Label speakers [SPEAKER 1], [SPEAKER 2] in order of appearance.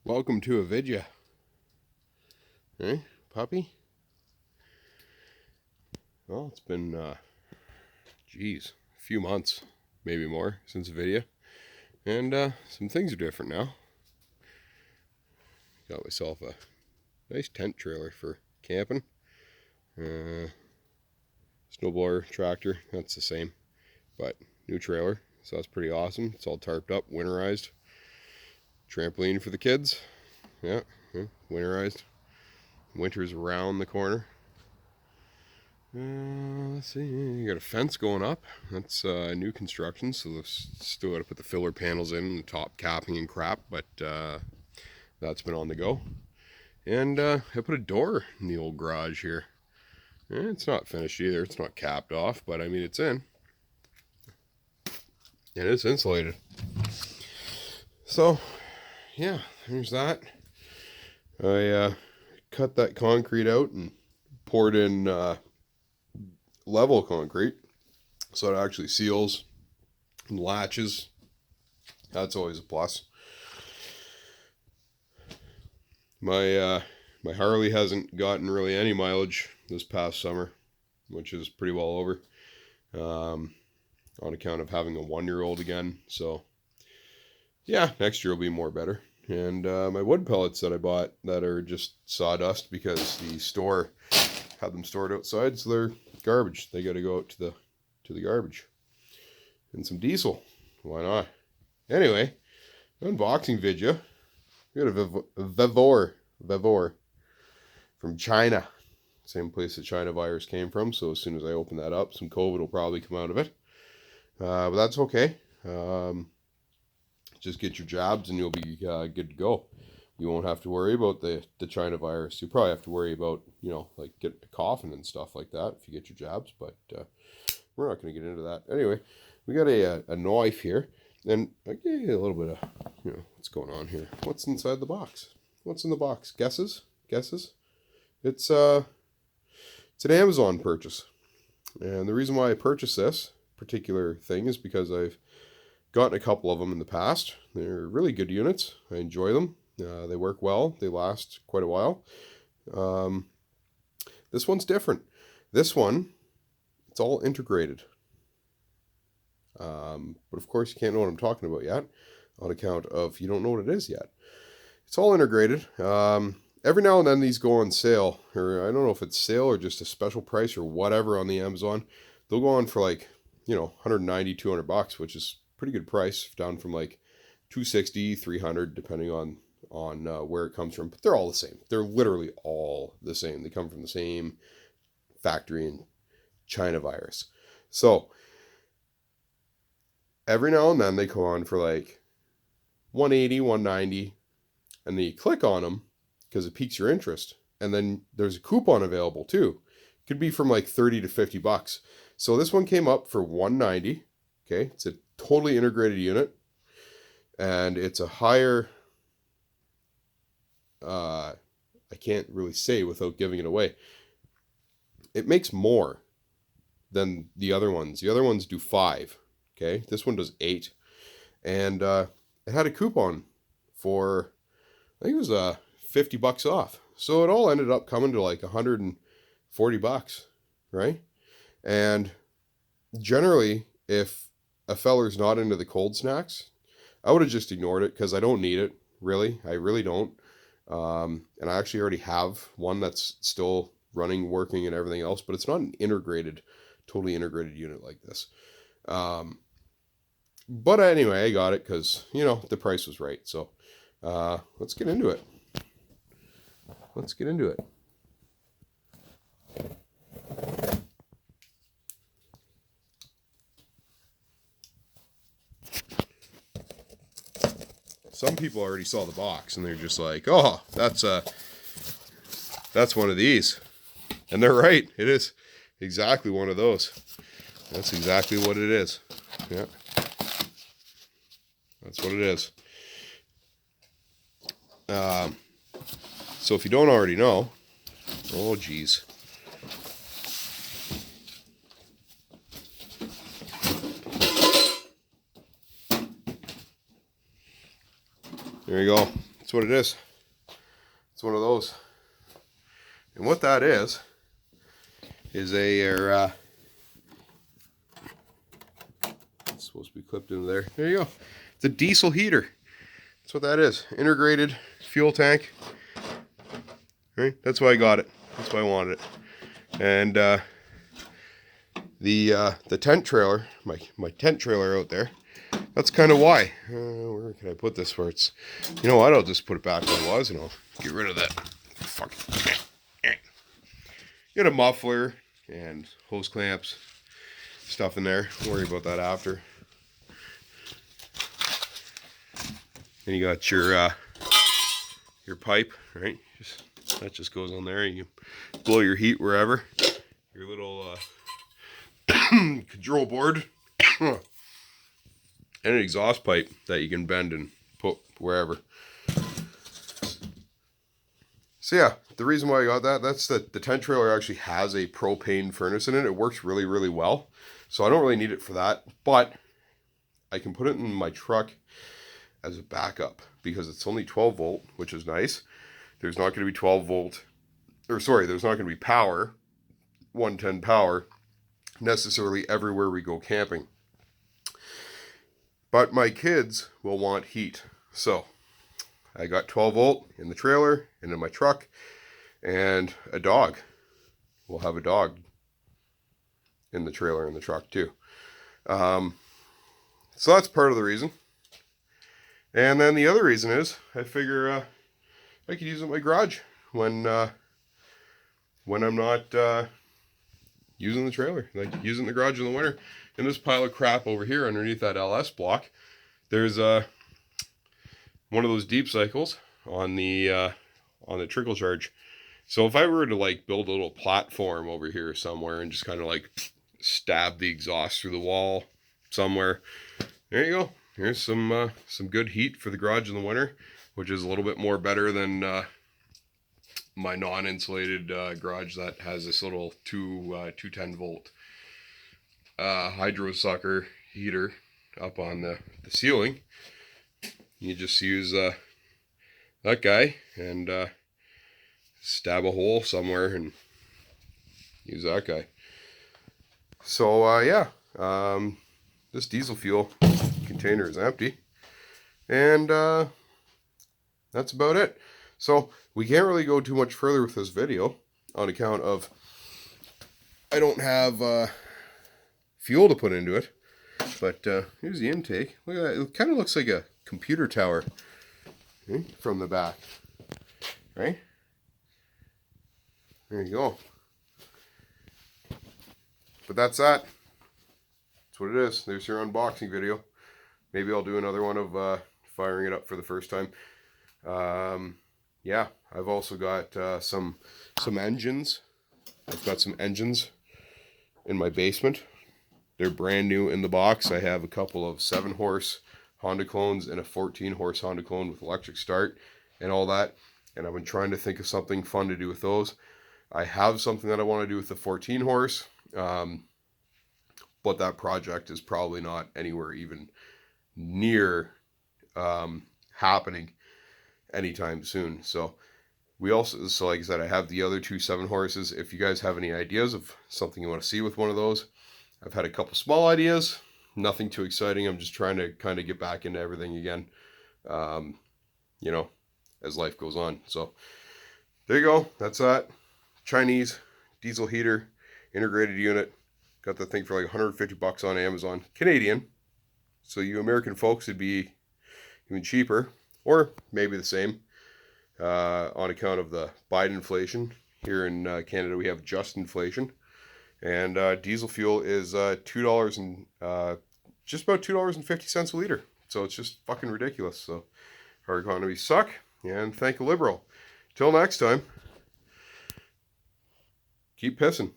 [SPEAKER 1] Welcome to a vidya. Hey, puppy? Well, it's been, a few months, maybe more, since a video. And some things are different now. Got myself a nice tent trailer for camping. Snowblower tractor, that's the same, but new trailer. So that's pretty awesome. It's all tarped up, winterized. Trampoline for the kids. Yeah, winterized. Winter's around the corner. Let's see. You got a fence going up. That's new construction, so they've still got to put the filler panels in, and the top capping and crap, but that's been on the go. And I put a door in the old garage here. It's not finished either. It's not capped off, but I mean, it's in. And it's insulated. So, yeah, there's that. I cut that concrete out and poured in level concrete, so it actually seals and latches. That's always a plus. My Harley hasn't gotten really any mileage this past summer, which is pretty well over, on account of having a 1-year-old again. So yeah, next year will be more better. And my wood pellets that I bought that are just sawdust because the store had them stored outside, so they're garbage. They got to go out to the garbage. And some diesel. Why not? Anyway, unboxing video. We got a Vevor from China. Same place the China virus came from. So as soon as I open that up, some COVID will probably come out of it. But that's okay. Just get your jabs and you'll be good to go. You won't have to worry about the China virus. You probably have to worry about, like getting coughing and stuff like that if you get your jabs, but we're not going to get into that. Anyway, we got a knife here, and I gave you a little bit of, what's going on here. What's inside the box? What's in the box? Guesses? It's an Amazon purchase. And the reason why I purchased this particular thing is because I've gotten a couple of them in the past. They're really good units. I enjoy them. They work well. They last quite a while. This one's different. This one, it's all integrated. But of course, you can't know what I'm talking about yet, on account of you don't know what it is yet. It's all integrated. Every now and then these go on sale, or I don't know if it's sale or just a special price or whatever on the Amazon. They'll go on for like, 190, $200, which is pretty good price, down from like 260, 300, depending on where it comes from. But they're all the same. They're literally all the same. They come from the same factory in China virus. So every now and then they come on for like 180, 190, and then you click on them because it piques your interest. And then there's a coupon available too. It could be from like 30 to $50. So this one came up for 190. Okay, it's a totally integrated unit, and it's a higher, I can't really say without giving it away. It makes more than the other ones. The other ones do 5. Okay, this one does 8, and it had a coupon for, I think it was $50 off. So it all ended up coming to like $140, right? And generally, if a feller's not into the cold snacks, I would have just ignored it because I don't need it, really. I really don't. And I actually already have one that's still running, working, and everything else, but it's not an totally integrated unit like this. But anyway, I got it because, the price was right. So let's get into it. Some people already saw the box and they're just like, oh, that's one of these. And they're right. It is exactly one of those. That's exactly what it is. Yeah. That's what it is. So if you don't already know, oh geez. There you go. That's what it is. It's one of those. And what that is a it's supposed to be clipped into there. There you go. It's a diesel heater. That's what that is. Integrated fuel tank. Right? That's why I got it. That's why I wanted it. And the tent trailer, my tent trailer out there, that's kind of why. Where can I put this where it's, you know what, I'll just put it back where it was and I'll get rid of that. Fuck. Get a muffler and hose clamps, stuff in there. Don't worry about that after. And you got your pipe, right? That just goes on there. You blow your heat wherever. Your little control board. And an exhaust pipe that you can bend and put wherever. So yeah, the reason why I got that's that the tent trailer actually has a propane furnace in it. It works really, really well. So I don't really need it for that, but I can put it in my truck as a backup because it's only 12 volt, which is nice. There's not going to be 12 volt, or sorry, there's not going to be power, 110 power, necessarily everywhere we go camping. But my kids will want heat. So I got 12 volt in the trailer and in my truck, and a dog. We'll have a dog in the trailer and the truck too. So that's part of the reason. And then the other reason is I figure I could use it in my garage when I'm not using the trailer, like using the garage in the winter. In this pile of crap over here underneath that LS block, there's one of those deep cycles on the trickle charge. So if I were to like build a little platform over here somewhere and just kind of like stab the exhaust through the wall somewhere, there you go. Here's some good heat for the garage in the winter, which is a little bit more better than my non-insulated garage that has this little 210 volt hydro sucker heater up on the ceiling. You just use that guy and stab a hole somewhere and use that guy. So yeah, this diesel fuel container is empty, and that's about it. So we can't really go too much further with this video on account of I don't have fuel to put into it. But here's the intake. Look at that. It kind of looks like a computer tower from the back. Right? There you go. But that's that. That's what it is. There's your unboxing video. Maybe I'll do another one of firing it up for the first time. Yeah, I've also got some engines. I've got some engines in my basement. They're brand new in the box. I have a couple of 7-horse Honda clones and a 14-horse Honda clone with electric start and all that. And I've been trying to think of something fun to do with those. I have something that I want to do with the 14-horse, but that project is probably not anywhere even near happening anytime soon. So like I said, I have the other 2 7-horses. If you guys have any ideas of something you want to see with one of those, I've had a couple small ideas, nothing too exciting. I'm just trying to kind of get back into everything again, you know, as life goes on. So there you go. That's that. Chinese diesel heater, integrated unit. Got the thing for like 150 bucks on Amazon. Canadian. So you American folks, it'd be even cheaper, or maybe the same, on account of the Biden inflation. Here in Canada, we have just inflation. And diesel fuel is $2 and just about $2.50 a liter. So it's just fucking ridiculous. So our economies suck, and thank a liberal. Till next time, keep pissing.